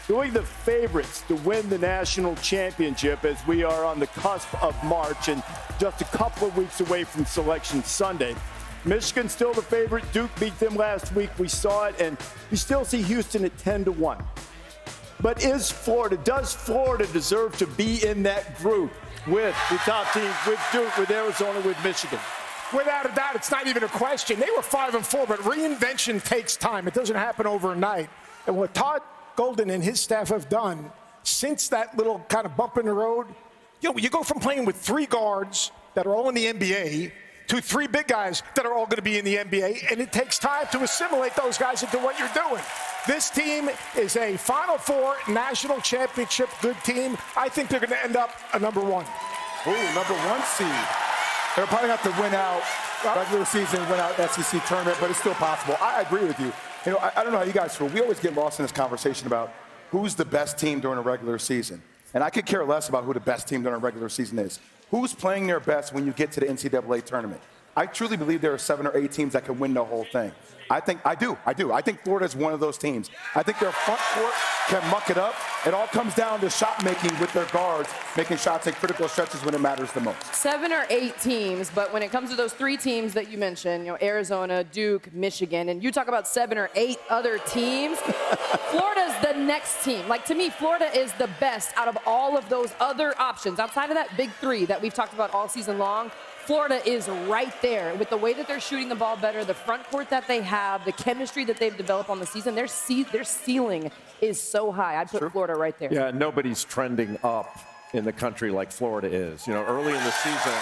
doing the favorites to win the national championship as we are on the cusp of March and just a couple of weeks away from Selection Sunday. Michigan's still the favorite. Duke beat them last week. We saw it, and you still see Houston at 10-1. But does Florida deserve to be in that group with the top teams, with Duke, with Arizona, with Michigan? Without a doubt, it's not even a question. They were 5-4, but reinvention takes time. It doesn't happen overnight. And what Todd Golden and his staff have done since that little kind of bump in the road, you go from playing with 3 guards that are all in the NBA to 3 big guys that are all going to be in the NBA, and it takes time to assimilate those guys into what you're doing. This team is a Final Four national championship good team. I think they're going to end up a number 1. Ooh, number 1 seed. They're probably going to have to win out regular season, win out SEC tournament, but it's still possible. I agree with you. You know, I don't know how you guys feel. We always get lost in this conversation about who's the best team during a regular season. And I could care less about who the best team during a regular season is. Who's playing their best when you get to the NCAA tournament? I truly believe there are 7 or 8 teams that can win the whole thing. I do. I think Florida is one of those teams. I think their front court can muck it up. It all comes down to shot making with their guards, making shots at critical stretches when it matters the most. 7 or 8 teams, but when it comes to those 3 teams that you mentioned, Arizona, Duke, Michigan, and you talk about 7 or 8 other teams, Florida's the next team. Like, to me, Florida is the best out of all of those other options. Outside of that big 3 that we've talked about all season long, Florida is right there with the way that they're shooting the ball better, the front court that they have, the chemistry that they've developed on the season. Their ceiling is so high. I'd put Florida right there. Yeah, nobody's trending up in the country like Florida is. Early in the season,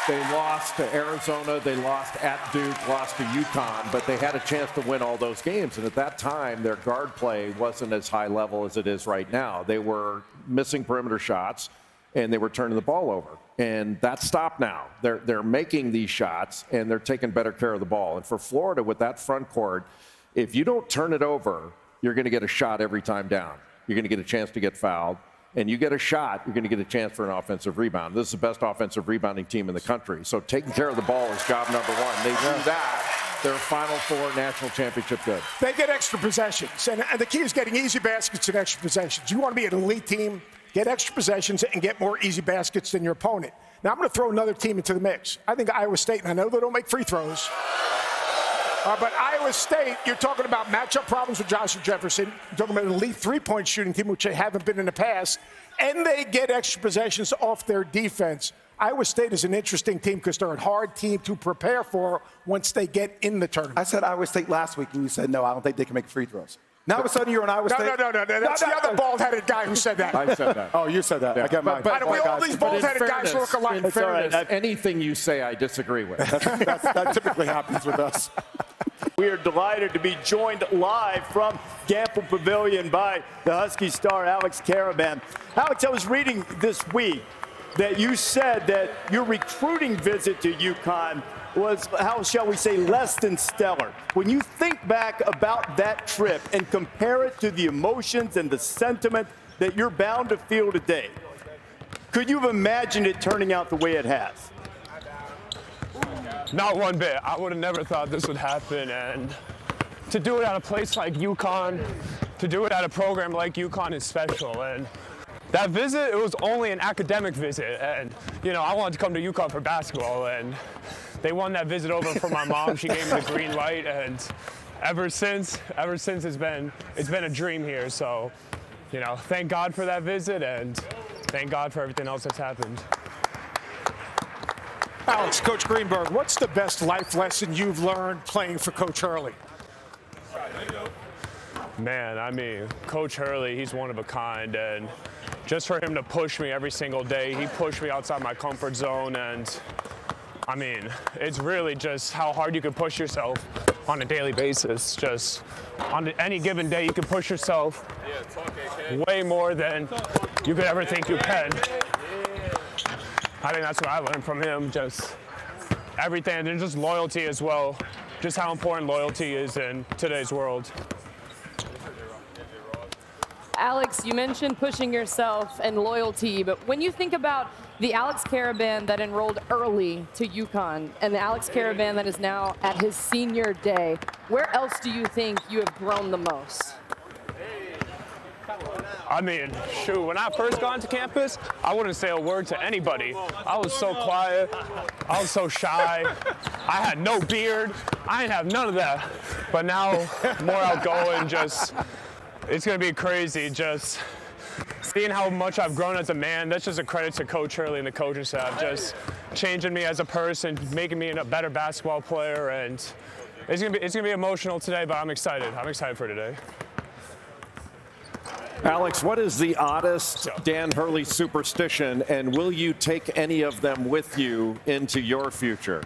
they lost to Arizona, they lost at Duke, lost to UConn, but they had a chance to win all those games. And at that time, their guard play wasn't as high level as it is right now. They were missing perimeter shots, and they were turning the ball over. And that stopped now. They're making these shots, and they're taking better care of the ball. And for Florida, with that front court, if you don't turn it over, you're going to get a shot every time down. You're going to get a chance to get fouled. And you get a shot, you're going to get a chance for an offensive rebound. This is the best offensive rebounding team in the country. So taking care of the ball is job number 1. They do that, they're Final Four national championship good. They get extra possessions. And the key is getting easy baskets and extra possessions. You want to be an elite team, get extra possessions and get more easy baskets than your opponent. Now, I'm going to throw another team into the mix. I think Iowa State, and I know they don't make free throws, but Iowa State, you're talking about matchup problems with Joshua Jefferson. You're talking about an elite three-point shooting team, which they haven't been in the past, and they get extra possessions off their defense. Iowa State is an interesting team because they're a hard team to prepare for once they get in the tournament. I said Iowa State last week, and you said, no, I don't think they can make free throws. Now all of a sudden you're on Iowa State. No. That's the other bald-headed guy who said that. I said that. Oh, you said that. Yeah. I get my but all these bald-headed guys look alike. In fairness, anything you say, I disagree with. That typically happens with us. We are delighted to be joined live from Gamble Pavilion by the Husky star, Alex Karaban. Alex, I was reading this week that you said that your recruiting visit to UConn was, how shall we say, less than stellar. When you think back about that trip and compare it to the emotions and the sentiment that you're bound to feel today, could you have imagined it turning out the way it has? Not one bit. I would have never thought this would happen. And to do it at a place like UConn, to do it at a program like UConn is special. And that visit, it was only an academic visit. And, I wanted to come to UConn for basketball. And they won that visit over for my mom. She gave me the green light. And ever since it's been a dream here. So, thank God for that visit. And thank God for everything else that's happened. Alex, Coach Greenberg, what's the best life lesson you've learned playing for Coach Hurley? Man, Coach Hurley, he's one of a kind, and just for him to push me every single day, he pushed me outside my comfort zone, and it's really just how hard you can push yourself on a daily basis. Just on any given day, you can push yourself way more than you could ever think you can. I think that's what I learned from him, just everything, and just loyalty as well, just how important loyalty is in today's world. Alex, you mentioned pushing yourself and loyalty, but when you think about the Alex Karaban that enrolled early to UConn and the Alex Karaban that is now at his senior day, where else do you think you have grown the most? I mean, shoot, when I first got into campus, I wouldn't say a word to anybody. I was so quiet. I was so shy. I had no beard. I didn't have none of that. But now, more outgoing, just, it's going to be crazy. Just seeing how much I've grown as a man, that's just a credit to Coach Hurley and the coaching staff. Just changing me as a person, making me a better basketball player. And it's gonna be emotional today, but I'm excited. I'm excited for today. Alex, what is the oddest Dan Hurley superstition, and will you take any of them with you into your future?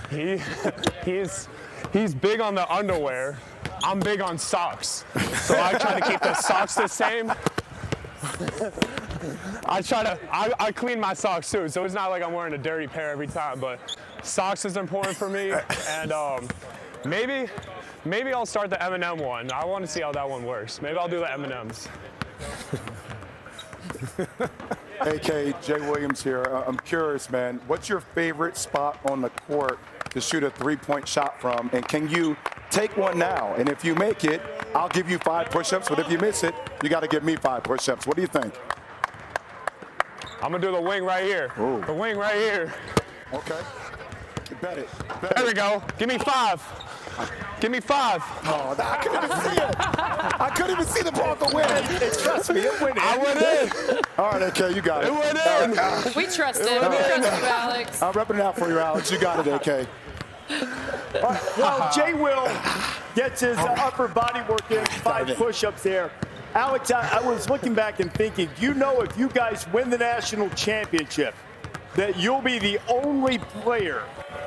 He's big on the underwear. I'm big on socks. So I try to keep the socks the same. I clean my socks too, so it's not like I'm wearing a dirty pair every time, but socks is important for me. And maybe I'll start the M&M one. I want to see how that one works. Maybe I'll do the M&Ms. AK, Jay Williams here. I'm curious, man. What's your favorite spot on the court to shoot a three-point shot from? And can you take one now? And if you make it, I'll give you 5 push-ups. But if you miss it, you got to give me 5 push-ups. What do you think? I'm going to do the wing right here. Ooh. The wing right here. Okay. Bet it. There we go. Give me 5. Give me 5. Oh, I couldn't even see it. I couldn't even see the ball go in. Trust me, it went in. I went in. All right, AK, you got it. It went in. We trust him. We trust you, Alex. I'm repping it out for you, Alex. You got it, AK. Well, Jay Will gets his upper body work in, 5 push-ups there. Alex, I was looking back and thinking, you know, if you guys win the national championship, that you'll be the only player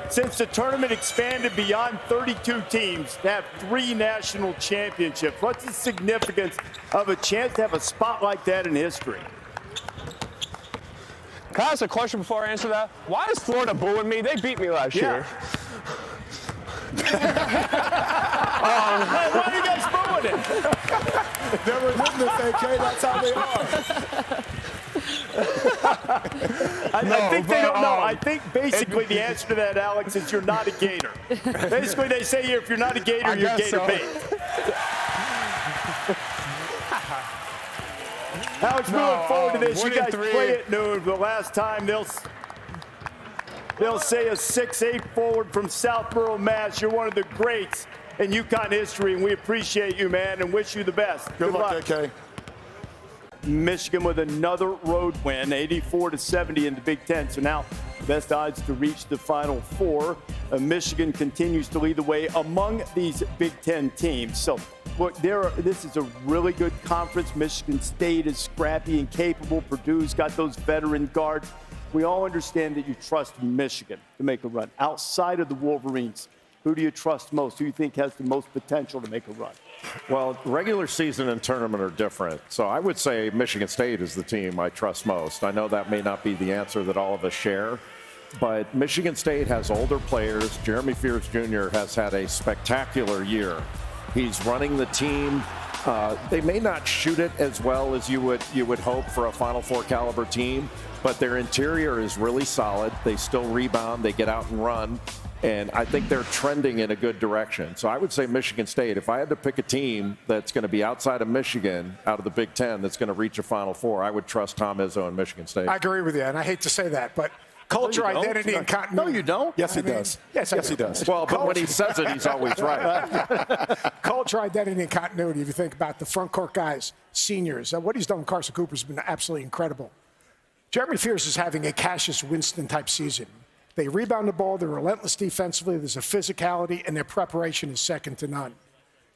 since the tournament expanded beyond 32 teams to have 3 national championships. What's the significance of a chance to have a spot like that in history? Can I ask a question before I answer that? Why is Florida booing me? They beat me last year. Why are you guys booing it? Never witnessed, AK. That's how they are. I think they don't know. I think basically the answer to that, Alex, is you're not a Gator. Basically, they say if you're not a Gator, you're Gator bait. Alex, we look forward to this. You guys play at noon. The last time they'll say a 6'8" forward from Southborough, Mass. You're one of the greats in UConn history, and we appreciate you, man, and wish you the best. Good luck, AK. Michigan with another road win, 84-70 in the Big Ten. So now best odds to reach the Final Four. Michigan continues to lead the way among these Big Ten teams. So look, this is a really good conference. Michigan State is scrappy and capable. Purdue's got those veteran guards. We all understand that you trust Michigan to make a run. Outside of the Wolverines, who do you trust most? Who do you think has the most potential to make a run? Well, regular season and tournament are different. So I would say Michigan State is the team I trust most. I know that may not be the answer that all of us share, but Michigan State has older players. Jeremy Fears Jr. has had a spectacular year. He's running the team. They may not shoot it as well as you would hope for a Final Four caliber team, but their interior is really solid. They still rebound. They get out and run. And I think they're trending in a good direction. So I would say Michigan State. If I had to pick a team that's going to be outside of Michigan, out of the Big Ten, that's going to reach a Final Four, I would trust Tom Izzo and Michigan State. I agree with you, and I hate to say that, but culture, identity, and continuity. No, you don't. Yes, he does. Yes, he does. Well, but when he says it, he's always right. Culture, identity, and continuity. If you think about the front court guys, seniors, what he's done with Carson Cooper has been absolutely incredible. Jeremy Fears is having a Cassius Winston-type season. They rebound the ball. They're relentless defensively. There's a physicality, and their preparation is second to none.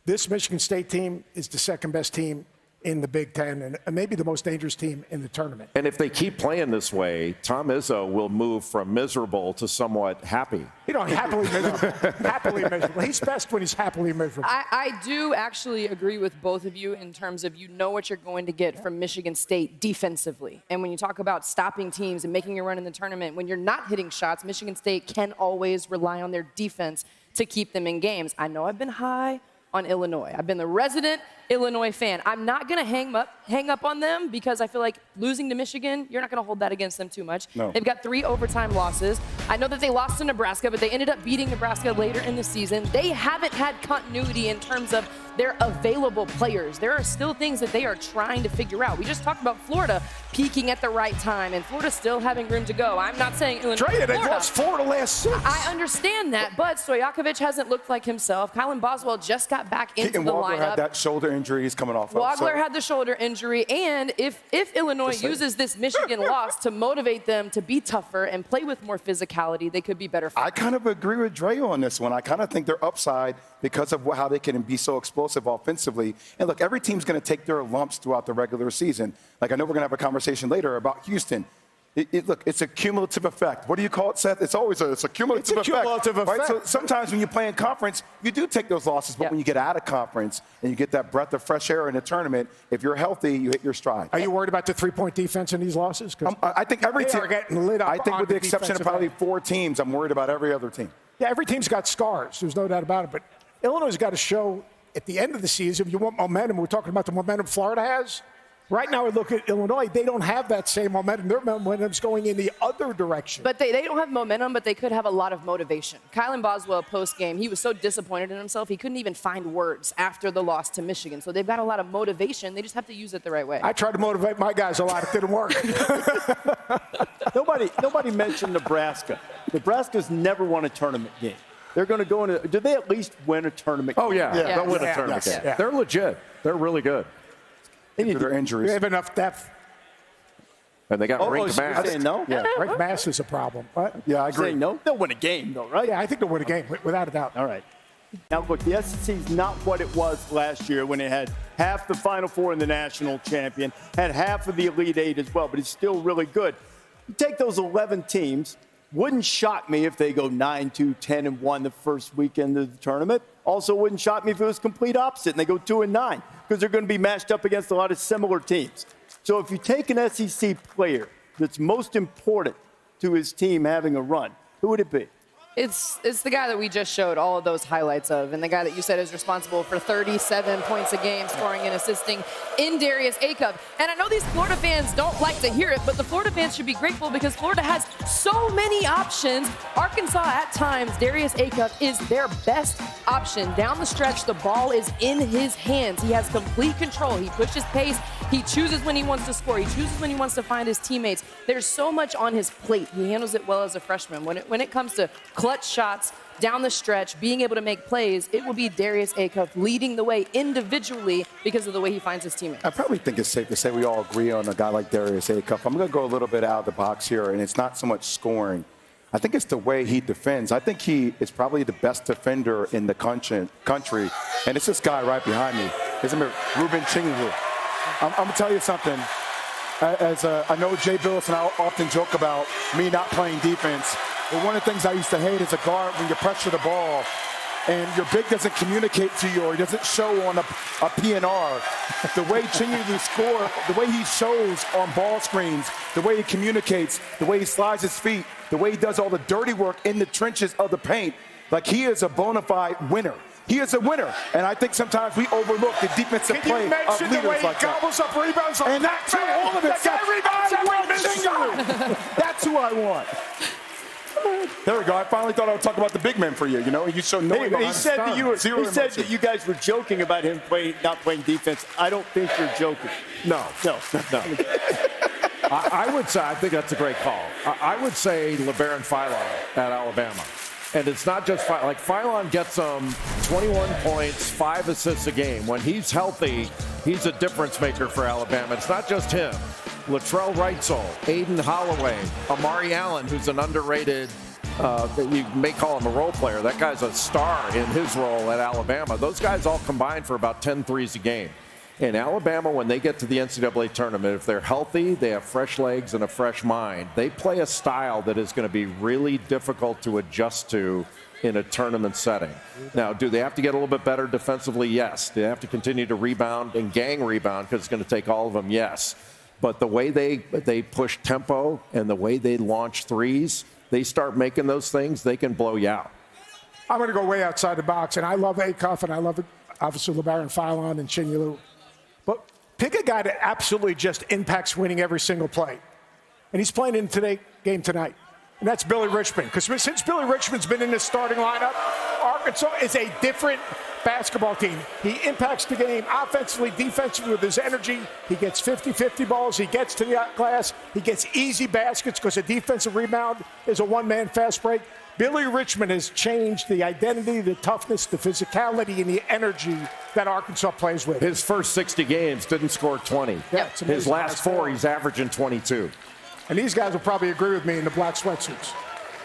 This Michigan State team is the second-best team in the Big Ten and maybe the most dangerous team in the tournament. And if they keep playing this way, Tom Izzo will move from miserable to somewhat happy. You know, happily miserable. Happily miserable. He's best when he's happily miserable. I do actually agree with both of you in terms of you know what you're going to get from Michigan State defensively. And when you talk about stopping teams and making a run in the tournament, when you're not hitting shots, Michigan State can always rely on their defense to keep them in games. I know I've been high on Illinois. I've been the resident Illinois fan. I'm not going to hang up on them because I feel like losing to Michigan, you're not going to hold that against them too much. No. They've got 3 overtime losses. I know that they lost to Nebraska, but they ended up beating Nebraska later in the season. They haven't had continuity in terms of their available players. There are still things that they are trying to figure out. We just talked about Florida peaking at the right time, and Florida still having room to go. I'm not saying Illinois. They lost 4 of the last 6. I understand that, but Stojakovic hasn't looked like himself. Kylan Boswell just got back into the Wagler lineup. had that shoulder injury he's coming off of. Wagler had the shoulder injury, and if Illinois uses this Michigan loss to motivate them to be tougher and play with more physicality, they could be better. I kind of agree with Dre on this one. I kind of think they're upside because of how they can be so explosive offensively. And look, every team's going to take their lumps throughout the regular season. Like, I know we're going to have a conversation later about Houston. Look, it's a cumulative effect. What do you call it, Seth? It's always a cumulative effect. Cumulative effect. Right? So sometimes when you play in conference, you do take those losses, but when you get out of conference and you get that breath of fresh air in a tournament, if you're healthy, you hit your stride. Are you worried about the 3-point defense in these losses? I think every team are getting lit up. I think on with the exception of probably 4 teams, I'm worried about every other team. Yeah, every team's got scars. There's no doubt about it. But Illinois has got to show at the end of the season, if you want momentum, we're talking about the momentum Florida has. Right now, we look at Illinois. They don't have that same momentum. Their momentum's going in the other direction. But they don't have momentum, but they could have a lot of motivation. Kylan Boswell, post-game, he was so disappointed in himself, he couldn't even find words after the loss to Michigan. So they've got a lot of motivation. They just have to use it the right way. I tried to motivate my guys a lot. It didn't work. Nobody mentioned Nebraska. Nebraska's never won a tournament game. They're going to go into – do they at least win a tournament game? Oh, yeah. Yeah. They'll win a tournament game. Yeah. They're legit. They're really good. Their injuries. They have enough depth. And they got Rink so Mass. you're saying no? Yeah, Rick Mass is a problem. What? Yeah, I agree. Saying no? They'll win a game, though, right? Yeah, I think they'll win a game, without a doubt. All right. Now, look, the SEC is not what it was last year when it had half the Final Four in the national champion, had half of the Elite Eight as well, but it's still really good. You take those 11 teams, wouldn't shock me if they go 9-2, 10-1 the first weekend of the tournament. Also wouldn't shock me if it was complete opposite and they go 2-9 because they're going to be matched up against a lot of similar teams. So if you take an SEC player that's most important to his team having a run, who would it be? It's the guy that we just showed all of those highlights of, and the guy that you said is responsible for 37 points a game, scoring and assisting in Darius Acuff. And I know these Florida fans don't like to hear it, but the Florida fans should be grateful because Florida has so many options. Arkansas, at times, Darius Acuff is their best option. Down the stretch, the ball is in his hands. He has complete control. He pushes pace. He chooses when he wants to score. He chooses when he wants to find his teammates. There's so much on his plate. He handles it well as a freshman. When it comes to clutch shots down the stretch, being able to make plays, it will be Darius Acuff leading the way individually because of the way he finds his teammates. I probably think it's safe to say we all agree on a guy like Darius Acuff. I'm going to go a little bit out of the box here, and it's not so much scoring. I think it's the way he defends. I think he is probably the best defender in the country, and it's this guy right behind me. His name is Ruben Chingu. I'm going to tell you something. I know Jay Bilas and I often joke about me not playing defense, but one of the things I used to hate as a guard when you pressure the ball and your big doesn't communicate to you or doesn't show on a PNR, the way Chingu score, the way he shows on ball screens, the way he communicates, the way he slides his feet, the way he does all the dirty work in the trenches of the paint, like he is a bona fide winner. He is a winner, and I think sometimes we overlook the defensive play of leaders like that. Can you mention the way he gobbles up rebounds? And that's who all of it. That's who I want. There we go. I finally thought I would talk about the big men for you. You know, you show no. He said that you guys were joking about him not playing defense. I don't think you're joking. No. I would say, I think that's a great call. I would say LeBaron Philon at Alabama. And it's not just like Philon gets 21 points, 5 assists a game. When he's healthy, he's a difference maker for Alabama. It's not just him. Latrell Wrightsell, Aiden Holloway, Amari Allen, who's an underrated, you may call him a role player. That guy's a star in his role at Alabama. Those guys all combined for about 10 threes a game. In Alabama, when they get to the NCAA tournament, if they're healthy, they have fresh legs and a fresh mind. They play a style that is going to be really difficult to adjust to in a tournament setting. Now, do they have to get a little bit better defensively? Yes. Do they have to continue to rebound and gang rebound because it's going to take all of them? Yes. But the way they push tempo and the way they launch threes, they start making those things, they can blow you out. I'm going to go way outside the box, and I love Acuff, and I love, obviously, LeBaron Philon and Chingu. But Pick a guy that absolutely just impacts winning every single play. And he's playing in today's game tonight. And that's Billy Richmond. Because since Billy Richmond's been in the starting lineup, Arkansas is a different basketball team. He impacts the game offensively, defensively with his energy. He gets 50-50 balls. He gets to the glass. He gets easy baskets because a defensive rebound is a one-man fast break. Billy Richmond has changed the identity, the toughness, the physicality, and the energy that Arkansas plays with. His first 60 games didn't score 20. Yeah, his last 4, he's averaging 22. And these guys will probably agree with me in the black sweatsuits.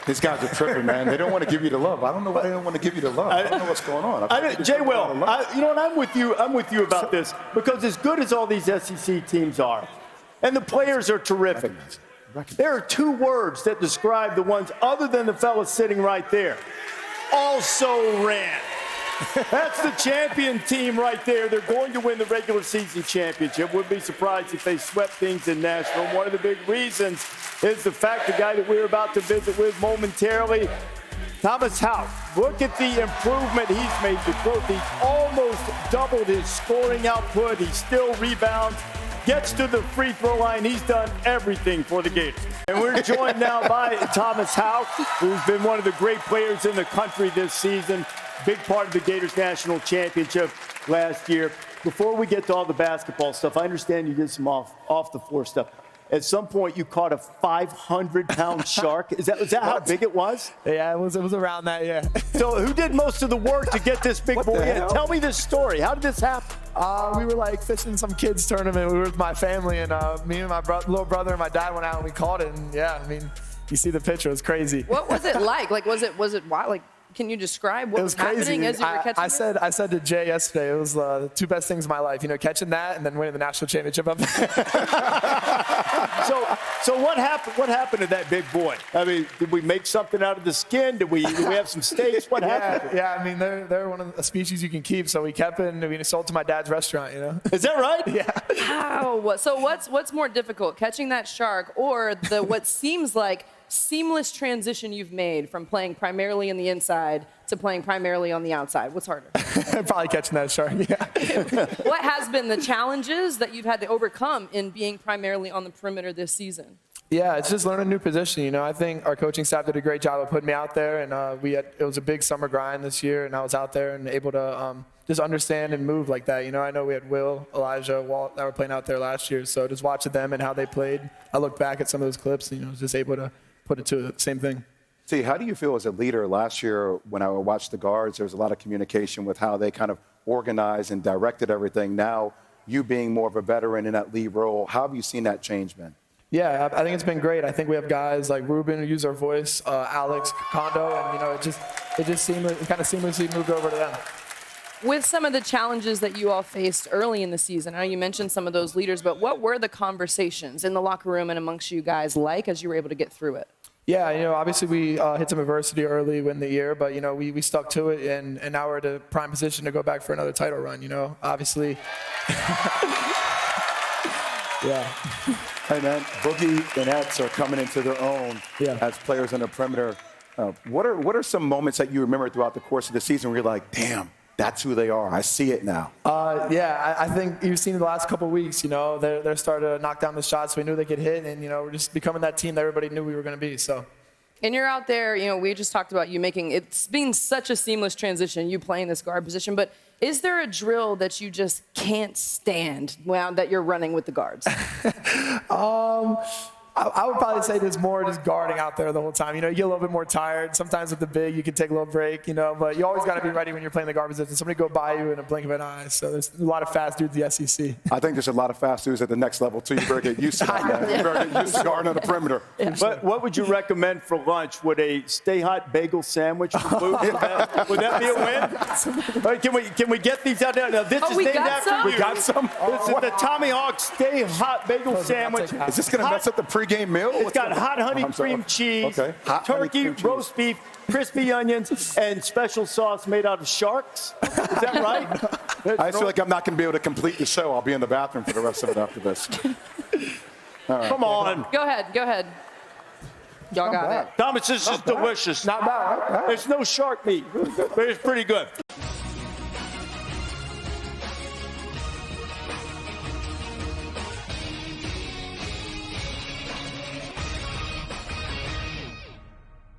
These guys are tripping, man. They don't want to give you the love. I don't know why they don't want to give you the love. I don't know what's going on. Jay Will, you know what? I'm with you about this because as good as all these SEC teams are, and the players are terrific, there are 2 words that describe the ones other than the fellas sitting right there. Also ran. That's the champion team right there. They're going to win the regular season championship. Wouldn't be surprised if they swept things in Nashville. One of the big reasons is the fact the guy that we're about to visit with momentarily, Thomas Haugh. Look at the improvement he's made, the growth. He's almost doubled his scoring output. He still rebounds, gets to the free throw line. He's done everything for the Gators. And we're joined now by Thomas Haugh, who's been one of the great players in the country this season. Big part of the Gators national championship last year. Before we get to all the basketball stuff, I understand you did some off the floor stuff. At some point, you caught a 500-pound shark. Is that how big it was? Yeah, it was around that, yeah. So who did most of the work to get this big boy in? Tell me this story. How did this happen? We were like fishing some kids tournament. We were with my family, and me and my little brother and my dad went out and we caught it. And yeah, I mean, you see the picture. It was crazy. What was it like? Like, was it wild? Like, can you describe what was happening as you were catching it? I said to Jay yesterday, it was the 2 best things in my life. You know, catching that and then winning the national championship up there. So what happened? What happened to that big boy? I mean, did we make something out of the skin? Did we have some steaks? What happened? Yeah. I mean, they're one of the species you can keep. So we kept it and we sold to my dad's restaurant. You know. Is that right? Yeah. Wow. So what's more difficult, catching that shark or the what seems like seamless transition you've made from playing primarily in the inside to playing primarily on the outside? What's harder? Probably catching that shark, yeah. What has been the challenges that you've had to overcome in being primarily on the perimeter this season? Yeah, it's just learning a new position. You know, I think our coaching staff did a great job of putting me out there, and it was a big summer grind this year, and I was out there and able to just understand and move like that. You know, I know we had Will, Elijah, Walt that were playing out there last year, so just watching them and how they played, I look back at some of those clips and, just able to put it to the same thing. See, how do you feel as a leader? Last year, when I watched the guards, there was a lot of communication with how they kind of organized and directed everything. Now, you being more of a veteran in that lead role, how have you seen that change, man? Yeah, I think it's been great. I think we have guys like Ruben who use our voice, Alex, Kondo, and it just kind of seamlessly moved over to them. With some of the challenges that you all faced early in the season, I know you mentioned some of those leaders, but what were the conversations in the locker room and amongst you guys like as you were able to get through it? Yeah, obviously we hit some adversity early in the year, but, we stuck to it, and now we're at a prime position to go back for another title run, obviously. Yeah. Hey, man, Boogie and Ets are coming into their own as players on the perimeter. What are some moments that you remember throughout the course of the season where you're like, damn, that's who they are. I see it now. I think you've seen the last couple of weeks, they're starting to knock down the shots we knew they could hit, and, we're just becoming that team that everybody knew we were going to be, so. And you're out there, we just talked about you it's been such a seamless transition, you playing this guard position, but is there a drill that you just can't stand that you're running with the guards? I would probably say there's more just guarding out there the whole time. You get a little bit more tired. Sometimes with the big, you can take a little break, but you always got to be ready when you're playing the guard position. Somebody go by you in a blink of an eye. So there's a lot of fast dudes in the SEC. I think there's a lot of fast dudes at the next level, too. You better get used to that, man. You better get used to guarding on the perimeter. But what would you recommend for lunch? Would a Stay Hot bagel sandwich would that be a win? Right, can we get these out there? Now, this is named after you. We got some? This is the Tommy Haugh Stay Hot bagel sandwich. Is this going to mess up the pregame meal? It's got hot honey cream cheese, turkey, roast beef, crispy onions, and special sauce made out of sharks. Is that right? I feel like I'm not going to be able to complete the show. I'll be in the bathroom for the rest of it after this. Come on. Go ahead. Y'all got it. Thomas, this is delicious. Not bad. There's no shark meat, but it's pretty good.